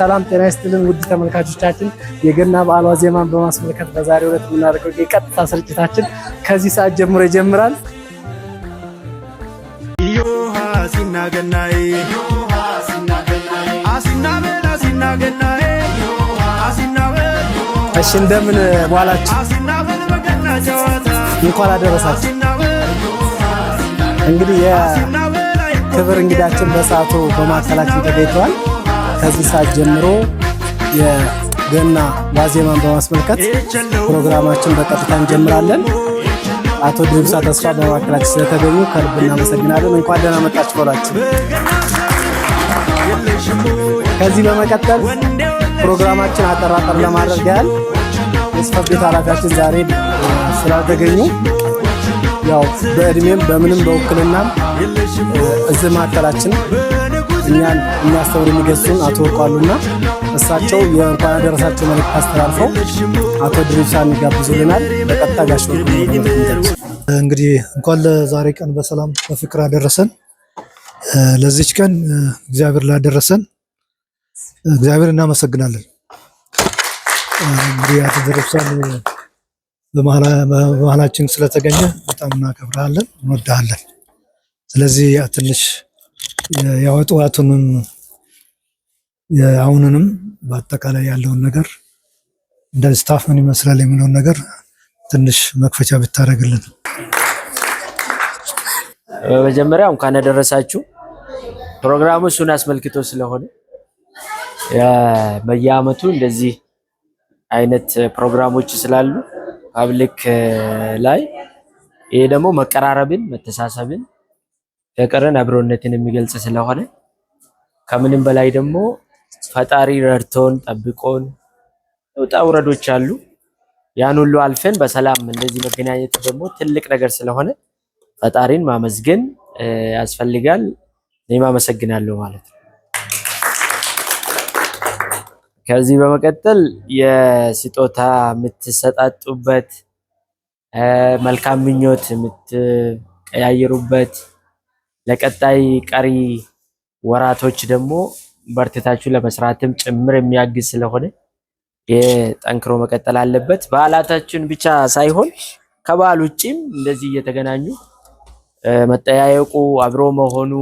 ሰላም ጤና ይስጥልን ውድ ተመልካቾቻችን የገና በዓል ዋዜማን በማስመልከት በዛሬው ዕለት የምናደርገው የቀጥታ ስርጭታችን ከዚህ ሰዓት ጀምሮ ይጀምራል። እሺ እንደምን ዋላችሁ? እንኳን አደረሳችሁ። እንግዲህ የክብር እንግዳችን በሰዓቱ በማዕከላችን ተገኝተዋል። ከዚህ ሰዓት ጀምሮ የገና ዋዜማን በማስመልከት ፕሮግራማችን በቀጥታ እንጀምራለን። አቶ ድሪብሳ ተስፋ በማዕከላችን ስለተገኙ ከልብ እናመሰግናለን። እንኳን ደህና መጣችሁ ብላችሁ ከዚህ በመቀጠል ፕሮግራማችን አጠራጠር ለማድረግ ያህል የጽሕፈት ቤት ኃላፊያችን ዛሬ ስላልተገኙ ያው በእድሜም በምንም በውክልናም እዚህ ማዕከላችን እኛን የሚያስተምሩ የሚገጹን አቶ ወርቋሉና እሳቸው የእንኳን አደረሳችሁ መልእክት አስተላልፈው አቶ ድሪብሳን ይጋብዙልናል። በቀጥታ ጋሽ እንግዲህ እንኳን ለዛሬ ቀን በሰላም በፍቅር አደረሰን። ለዚች ቀን እግዚአብሔር ላደረሰን እግዚአብሔር እናመሰግናለን። እንግዲህ አቶ ድሪብሳን በመሃላችን ስለተገኘ በጣም እናከብራለን፣ እንወዳለን። ስለዚህ ትንሽ ያወጡዋቱንም አሁንንም በአጠቃላይ ያለውን ነገር እንደ ስታፍ ምን ይመስላል የሚለውን ነገር ትንሽ መክፈቻ ብታደርግልን። በመጀመሪያ እንኳን አደረሳችሁ። ፕሮግራሙ እሱን አስመልክቶ ስለሆነ በየዓመቱ እንደዚህ አይነት ፕሮግራሞች ስላሉ ፓብሊክ ላይ ይሄ ደግሞ መቀራረብን፣ መተሳሰብን፣ ፍቅርን፣ አብሮነትን የሚገልጽ ስለሆነ ከምንም በላይ ደግሞ ፈጣሪ ረድቶን ጠብቆን ውጣ ውረዶች አሉ። ያን ሁሉ አልፈን በሰላም እንደዚህ መገናኘት ደግሞ ትልቅ ነገር ስለሆነ ፈጣሪን ማመስገን ያስፈልጋል። እኔም አመሰግናለሁ ማለት ነው። ከዚህ በመቀጠል የስጦታ የምትሰጣጡበት መልካም ምኞት የምትቀያየሩበት ለቀጣይ ቀሪ ወራቶች ደግሞ በርትታችሁ ለመስራትም ጭምር የሚያግዝ ስለሆነ የጠንክሮ መቀጠል አለበት። በዓላታችን ብቻ ሳይሆን ከበዓል ውጪም እንደዚህ እየተገናኙ መጠያየቁ፣ አብሮ መሆኑ፣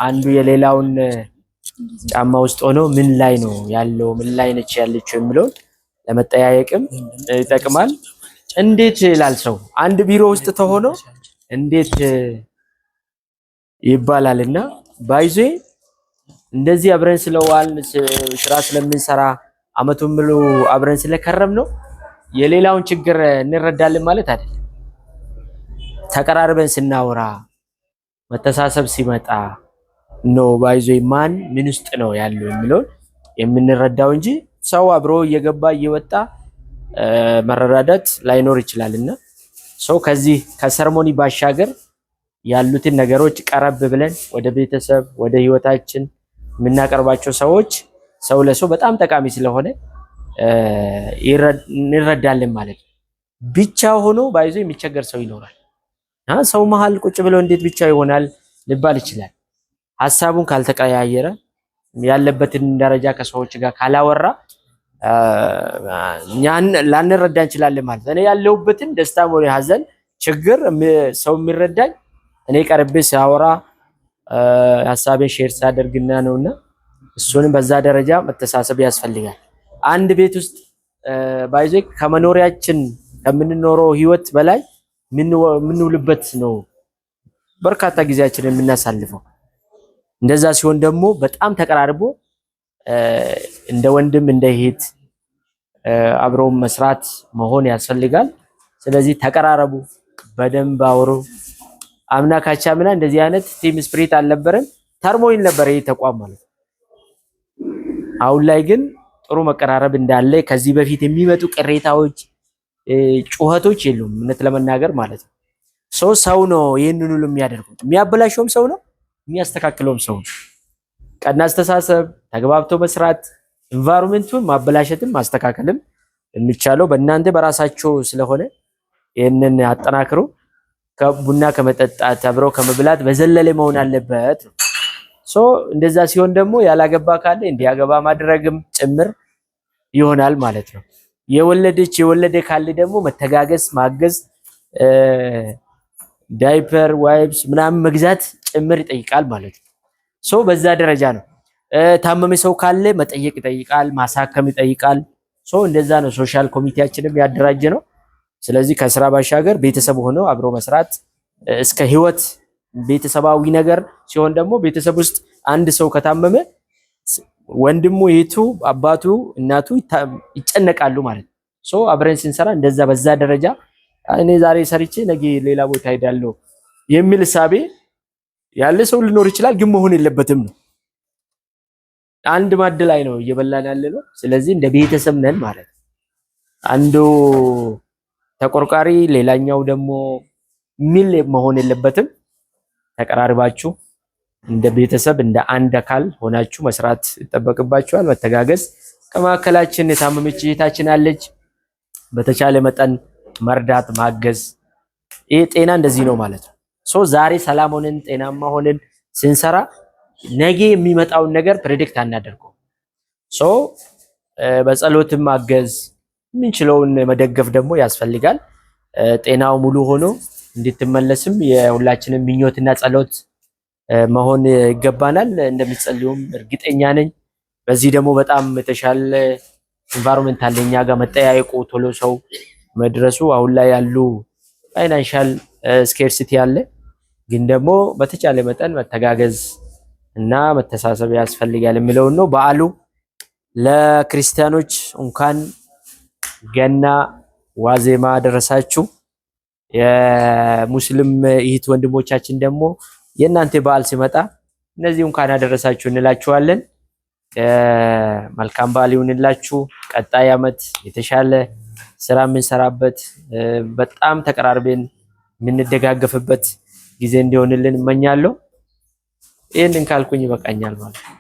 አንዱ የሌላውን ጫማ ውስጥ ሆኖ ምን ላይ ነው ያለው ምን ላይ ነች ያለችው የሚለውን ለመጠያየቅም ይጠቅማል። እንዴት ይላል ሰው አንድ ቢሮ ውስጥ ተሆኖ እንዴት ይባላልና ባይዜ እንደዚህ አብረን ስለዋልን ስራ ስለምንሰራ አመቱን ሙሉ አብረን ስለከረም ነው የሌላውን ችግር እንረዳለን ማለት አይደለም። ተቀራርበን ስናወራ መተሳሰብ ሲመጣ ነው ባይዞ ማን ምን ውስጥ ነው ያለው የሚለው የምንረዳው እንጂ ሰው አብሮ እየገባ እየወጣ መረዳዳት ላይኖር ይችላልና ሰው ከዚህ ከሰርሞኒ ባሻገር ያሉትን ነገሮች ቀረብ ብለን ወደ ቤተሰብ ወደ ህይወታችን የምናቀርባቸው ሰዎች ሰው ለሰው በጣም ጠቃሚ ስለሆነ እንረዳለን ማለት ነው። ብቻ ሆኖ ባይዞ የሚቸገር ሰው ይኖራል። ሰው መሃል ቁጭ ብሎ እንዴት ብቻ ይሆናል ሊባል ይችላል። ሐሳቡን ካልተቀያየረ ያለበትን ደረጃ ከሰዎች ጋር ካላወራ ያን ላንረዳ እንችላለን ማለት ነው። እኔ ያለሁበትን ደስታም ሆነ ሐዘን ችግር ሰው የሚረዳኝ እኔ ቀርቤ ሲያወራ ሐሳቤን ሼር ሳደርግና ነውና እሱንም በዛ ደረጃ መተሳሰብ ያስፈልጋል። አንድ ቤት ውስጥ ባይዘ ከመኖሪያችን ከምንኖረው ህይወት በላይ ምንውልበት ነው በርካታ ጊዜያችንን የምናሳልፈው። እንደዛ ሲሆን ደግሞ በጣም ተቀራርቦ እንደ ወንድም እንደ እህት አብሮ መስራት መሆን ያስፈልጋል። ስለዚህ ተቀራረቡ፣ በደንብ አውሩ። አምና ካቻምና እንደዚህ አይነት ቲም ስፒሪት አልነበረም፣ ተርሞይል ነበር ይሄ ተቋም ማለት። አሁን ላይ ግን ጥሩ መቀራረብ እንዳለ ከዚህ በፊት የሚመጡ ቅሬታዎች፣ ጩኸቶች የሉም እውነት ለመናገር ማለት ነው። ሰው ነው ይሄንን ሁሉ የሚያደርገው። የሚያበላሸውም ሰው ነው፣ የሚያስተካክለውም ሰው ነው። ቀና አስተሳሰብ፣ ተግባብቶ መስራት፣ ኢንቫይሮንመንቱን ማበላሸትም ማስተካከልም የሚቻለው በእናንተ በራሳችሁ ስለሆነ ይሄንን አጠናክሩ። ከቡና ከመጠጣት አብረው ከመብላት በዘለለ መሆን አለበት። እንደዛ ሲሆን ደግሞ ያላገባ ካለ እንዲያገባ ማድረግም ጭምር ይሆናል ማለት ነው። የወለደ ካለ ደግሞ መተጋገዝ ማገዝ ዳይፐር ዋይፕስ ምናምን መግዛት ጭምር ይጠይቃል ማለት ነው። በዛ ደረጃ ነው። ታመመ ሰው ካለ መጠየቅ ይጠይቃል፣ ማሳከም ይጠይቃል። እንደዛ ነው ሶሻል ኮሚቴያችንም ያደራጀ ነው። ስለዚህ ከስራ ባሻገር ቤተሰብ ሆነው አብሮ መስራት እስከ ህይወት ቤተሰባዊ ነገር ሲሆን ደግሞ ቤተሰብ ውስጥ አንድ ሰው ከታመመ ወንድሙ፣ እህቱ፣ አባቱ፣ እናቱ ይጨነቃሉ ማለት ነው። አብረን ስንሰራ እንደዛ በዛ ደረጃ እኔ ዛሬ ሰርቼ ነገ ሌላ ቦታ ሄዳለሁ የሚል እሳቤ ያለ ሰው ሊኖር ይችላል፣ ግን መሆን የለበትም ነው። አንድ ማዕድ ላይ ነው እየበላን ያለ ነው። ስለዚህ እንደ ቤተሰብ ነን ማለት ነው። አንዱ ተቆርቋሪ ሌላኛው ደግሞ ሚል መሆን የለበትም። ተቀራርባችሁ እንደ ቤተሰብ እንደ አንድ አካል ሆናችሁ መስራት ይጠበቅባችኋል። መተጋገዝ። ከመካከላችን የታመመች እህታችን አለች፣ በተቻለ መጠን መርዳት ማገዝ። ይሄ ጤና እንደዚህ ነው ማለት ነው። ዛሬ ሰላም ሆነን ጤናማ ሆነን ስንሰራ ነገ የሚመጣውን ነገር ፕሬዲክት አናደርገው። በጸሎትም ማገዝ የምንችለውን መደገፍ ደግሞ ያስፈልጋል። ጤናው ሙሉ ሆኖ እንድትመለስም የሁላችንም ምኞትና ጸሎት መሆን ይገባናል። እንደምትጸልዩም እርግጠኛ ነኝ። በዚህ ደግሞ በጣም የተሻለ ኢንቫይሮንመንት አለ እኛ ጋር መጠያየቁ፣ ቶሎ ሰው መድረሱ። አሁን ላይ ያሉ ፋይናንሻል ስኬርሲቲ አለ፣ ግን ደግሞ በተቻለ መጠን መተጋገዝ እና መተሳሰብ ያስፈልጋል የሚለውን ነው። በዓሉ ለክርስቲያኖች እንኳን ገና ዋዜማ ደረሳችሁ። የሙስሊም እህት ወንድሞቻችን ደግሞ የእናንተ በዓል ሲመጣ እነዚህ እንኳን አደረሳችሁ እንላችኋለን። መልካም በዓል ይሁንላችሁ። ቀጣይ ዓመት የተሻለ ስራ የምንሰራበት በጣም ተቀራርበን የምንደጋገፍበት ጊዜ እንዲሆንልን እመኛለሁ። ይሄንን ካልኩኝ ይበቃኛል ማለት ነው።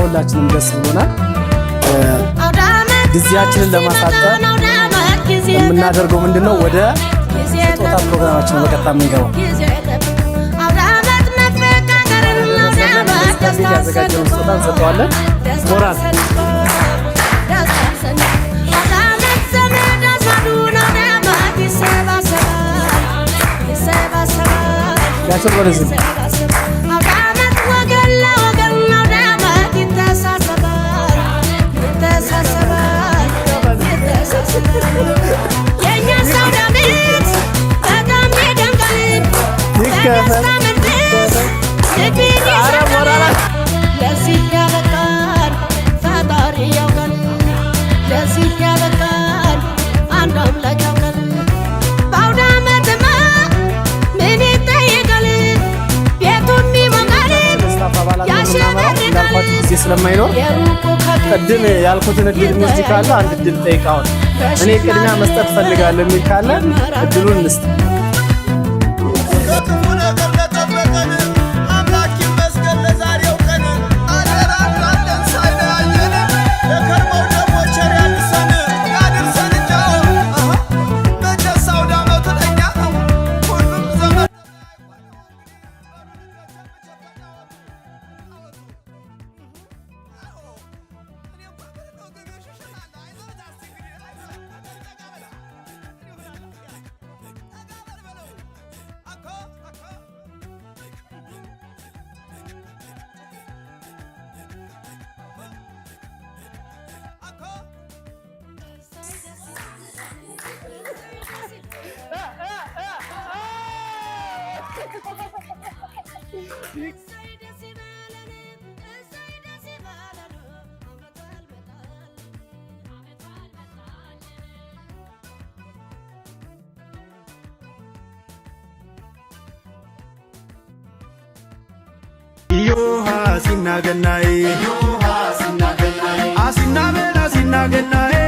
ሁላችንም ደስ ብሎናል። ጊዜያችንን ለማሳጠር የምናደርገው ምንድነው? ወደ ስጦታ ፕሮግራማችን በቀጥታ የምንገባው ያዘጋጀውን ስጦታ እንሰጠዋለን። ሞራል ያቸው ወደዚህ ጊዜ ስለማይኖር ቅድም ያልኩትን እድል ሙዚቃ አለ። አንድ እድል ጠይቃውን እኔ ቅድሚያ መስጠት ፈልጋለሁ የሚል ካለ እድሉን እንስጥ። Iyoha sinaganae asinabel asinaganae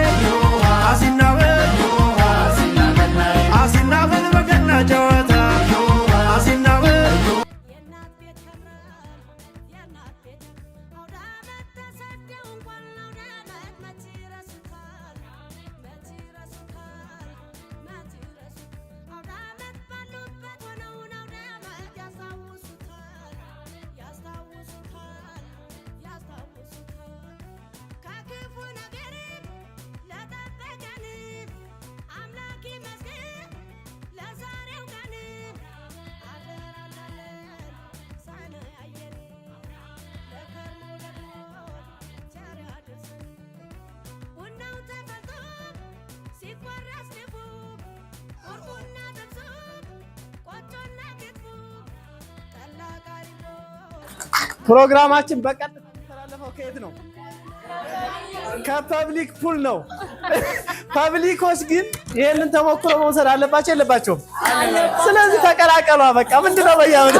asinabel bagana jawata asinabel ፕሮግራማችን በቀጥታ ተላለፈው ከየት ነው? ከፐብሊክ ፑል ነው። ፐብሊኮች ግን ይሄንን ተሞክሮ መውሰድ አለባቸው የለባቸውም? ስለዚህ ተቀላቀሉ። በቃ ምንድነው በያወደ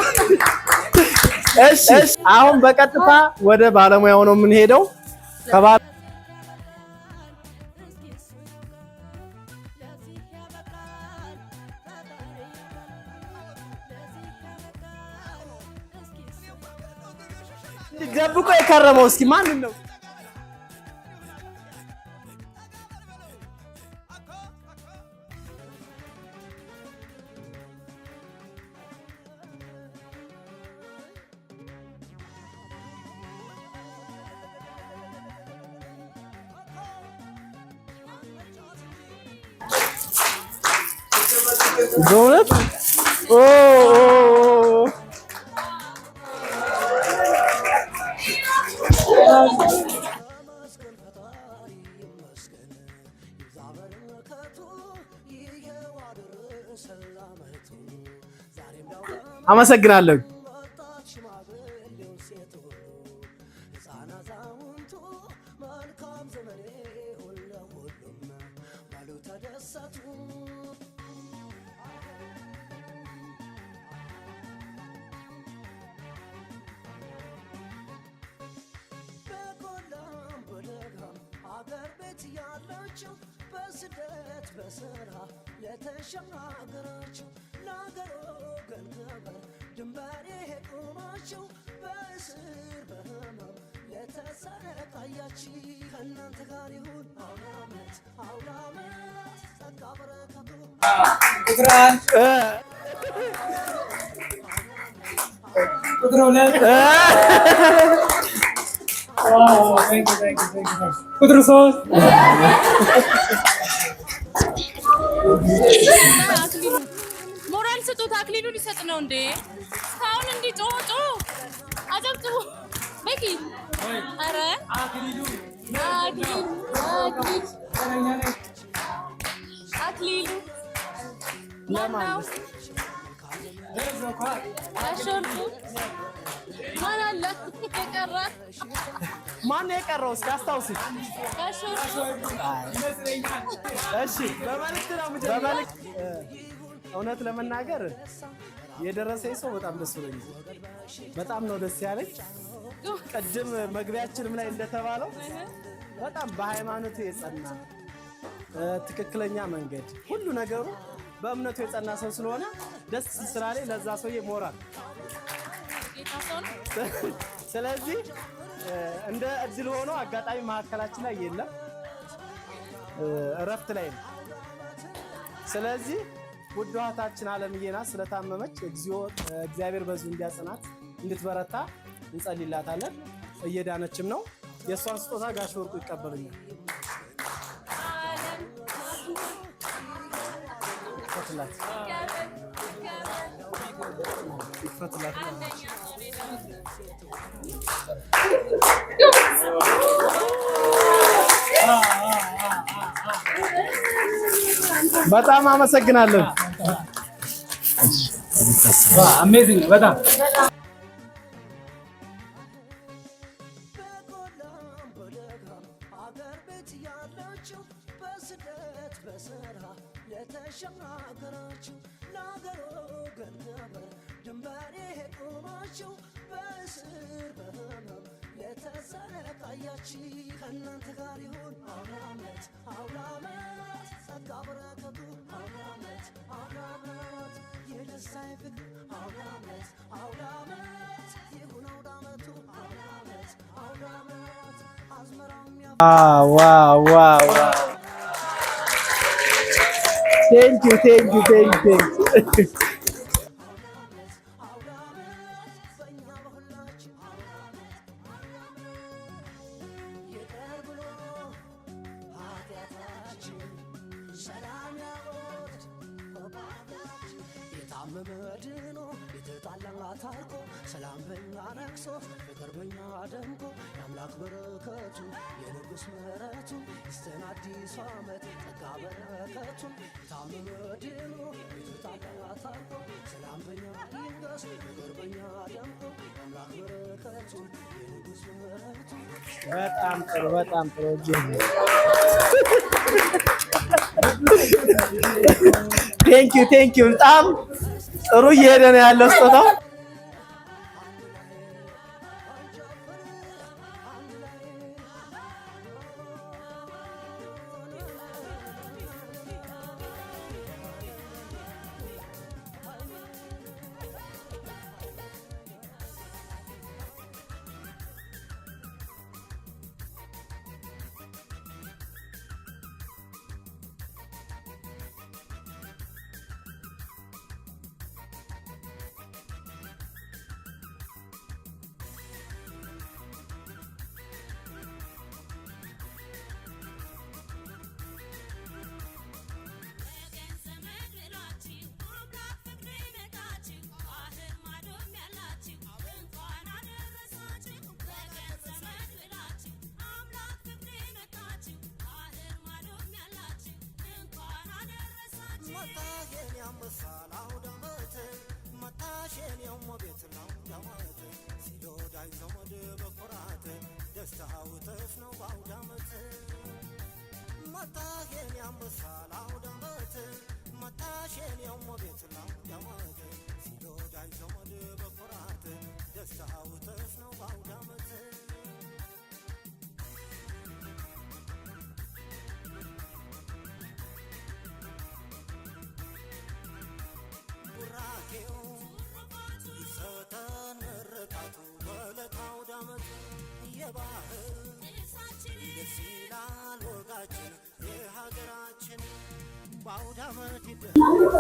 እሺ፣ አሁን በቀጥታ ወደ ባለሙያው ነው የምንሄደው። ደብቆ የከረመው እስኪ ማንን ነው? በእውነት አመሰግናለሁ። በስደት በስራ ለተሻገራችሁ ለአገሮ ገንገበር ድንበር የሄዱናችሁ በእስር በህመም ለተሰቃያችሁ ከእናንተ ጋር ይሁን አውዳመት አውዳመት ጸጋ በረከቱ ቁጥር ሁለት ቁጥር ሶስት ሞራል ስጡት። አክሊሉ ሊሰጥ ነው እንዴ? እስካሁን እንዲህ ጮጮ አጨብጭቡ። በቂ ኧረ አክሊሉ ማነው? አሾልኩ ማን አለ የቀረ? ማን ነው የቀረው? እስኪ አስታውስ። እሺ በመልእክት እውነት ለመናገር የደረሰኝ ሰው በጣም ደስ ብሎኛል። በጣም ነው ደስ ያለኝ። ቅድም መግቢያችንም ላይ እንደተባለው በጣም በሃይማኖቱ የጸና ትክክለኛ መንገድ ሁሉ ነገሩ በእምነቱ የጸና ሰው ስለሆነ ደስ ስላለኝ ለዛ ሰውዬ ሞራል። ስለዚህ እንደ እድል ሆኖ አጋጣሚ ማዕከላችን ላይ የለም፣ እረፍት ላይ ነው። ስለዚህ ውድ እህታችን አለምዬና ስለታመመች እግዚአብሔር በዚሁ እንዲያጽናት እንድትበረታ እንጸልይላታለን። እየዳነችም ነው። የእሷን ስጦታ ጋሽ ወርቁ ይቀበሉኛል። በጣም አመሰግናለሁ። አሜዚንግ በጣም በስደት በስራ ለተሻገራችሁ ለአገሮ ገንገበር ድንበር የሄዱ ናችሁ። በእስር በህመም የተሰቃያች ከእናንተ ጋር ይሁን አውደ ዓመት አውደ ዓመት ጸጋ በረከቱ አውደ ዓመት አውደ ዓመት የደስታ የፍቅር አውደ ዓመት አውደ ዓመት ይሁን አውደ ዓመቱ አውደ ዓመት አውደ ዓመት አዝመራው ዋው ቴንክ ዩ መድኖ የተጣላ ታርቆ ሰላም በኛ ነግሶ ፍቅር በኛ ደምቆ የአምላክ በረከቱ የንጉሥ ምሕረቱ ይስጠን አዲሱ ዓመት ጸጋ በረከቱ የታመመ ድኖ የተጣላ ታርቆ ሰላም በኛ ይንገስ ፍቅር በኛ ደምቆ የአምላክ በረከቱ የንጉሥ ምሕረቱ በጣም ጥሩ ቴንክ ዩ በጣም ጥሩ እየሄደ ነው ያለው ስጦታው።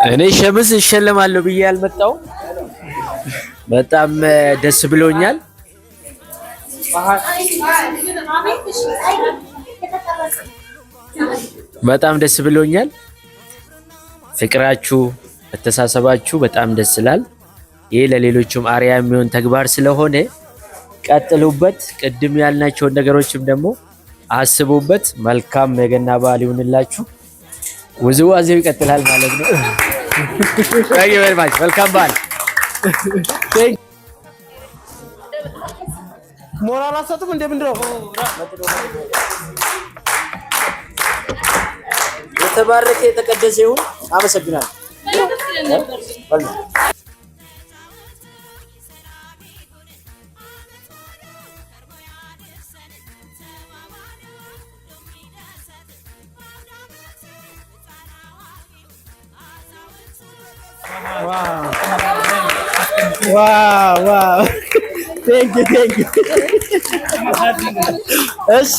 እኔ ሸምስ እሸለማለሁ ብዬ ያልመጣው በጣም ደስ ብሎኛል። በጣም ደስ ብሎኛል። ፍቅራችሁ፣ መተሳሰባችሁ በጣም ደስ ይላል። ይሄ ለሌሎችም አርያ የሚሆን ተግባር ስለሆነ ቀጥሉበት። ቅድም ያልናቸውን ነገሮችም ደግሞ አስቡበት። መልካም የገና በዓል ይሁንላችሁ። ውዝዋዜው ይቀጥላል ማለት ነው። ታንክ ዩ ቬሪ ማች። መልካም በዓል። ሞራል አሰጡም እንደ ምንድን ነው? የተባረከ የተቀደሰ ይሁን። አመሰግናለሁ። ዋው ቴንክ ዩ እሺ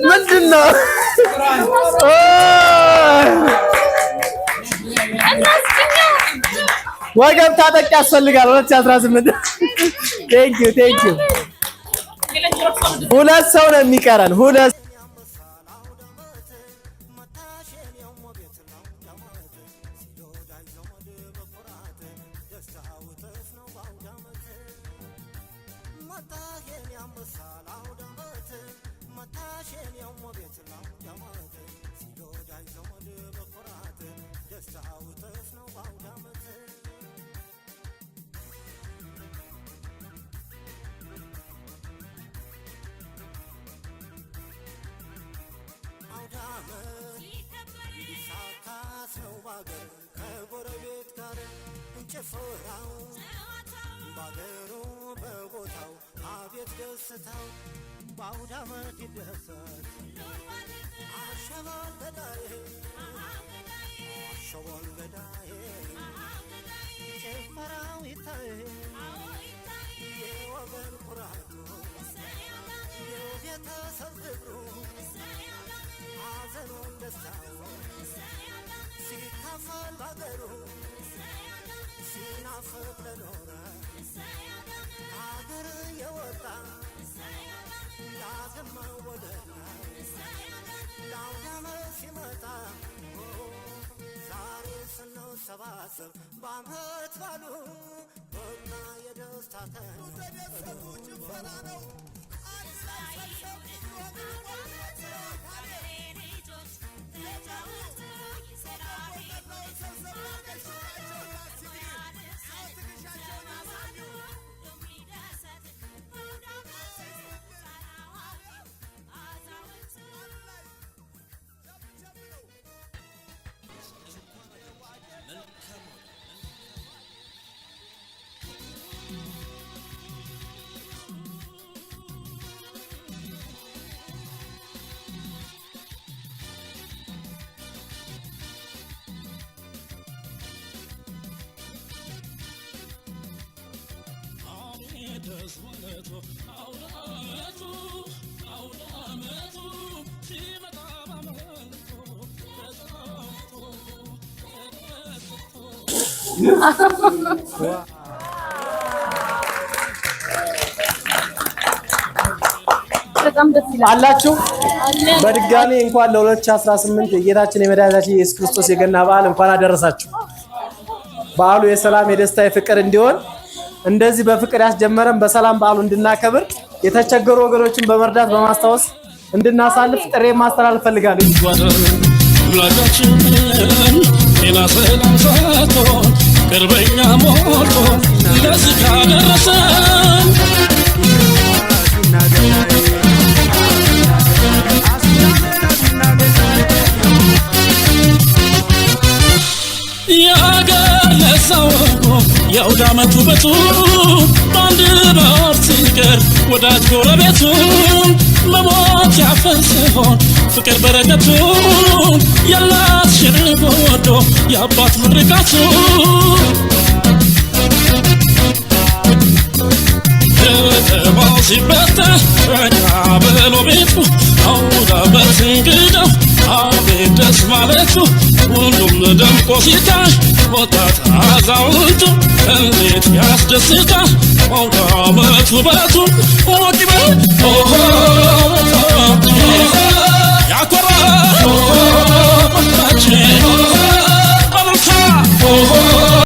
ምንድን ነው? ወገብ ታጠቅ ያስፈልጋል። 2018 ቴንክ ዩ ሁለት ሰው ነው የሚቀረን። ሁለት Mata ባገር ከጎረቤት ጋር ጭፈራው ባገሩ በቦታው አቤት ደስታው በአውደ ዓመት ይደሰት አሸባል ገዳዬ አሸባል ገዳዬ ጭፈራው ይታይ የወገን ኩራቱ የቤተሰብ ክብሩ ሐዘኑን ደስታውን ሲካፈል ባገሩ ሲናፍቅ ለኖረ አገር የወጣ ዳግም መወለድ ለአውደ ዓመት ሲመጣ ዛሬ ስንሰባሰብ በዓመት ባሉ በቃ የደስታ ቀን ተደሰቱ ጭፈራ ነው በጣም ደስ ይላል አላችሁ። በድጋሚ እንኳን ለ2018 የጌታችን የመድኃኒታችን ኢየሱስ ክርስቶስ የገና በዓል እንኳን አደረሳችሁ። በዓሉ የሰላም የደስታ የፍቅር እንዲሆን እንደዚህ በፍቅር ያስጀመረን በሰላም በዓሉ እንድናከብር የተቸገሩ ወገኖችን በመርዳት በማስታወስ እንድናሳልፍ ጥሪ ማስተላለፍ ፈልጋለሁ። ጤና ሰላም ሰጥቶ ቅርበኛ ሞልቶ ለዚህ ካደረሰን የአገር ለሰው የአውደ ዓመት ውበቱ በአንድ ባር ሲቀር ወዳጅ ጎረቤቱ መሞት ያፈስሆን ፍቅር በረከቱ የእናት ሽርግ ወዶ የአባት ምርቃቱ ከተማው ሲበተን ረጋ ብሎ ቤቱ አውደ ዓመት እንግዳው አቤት ደስ ማለቱ ሁሉም ደምቆ ሲታይ ወጣት አዛውንቱ እንዴት ያስደስታል አውደ ዓመት ውበቱ ሞቅ ይበል ያኮራል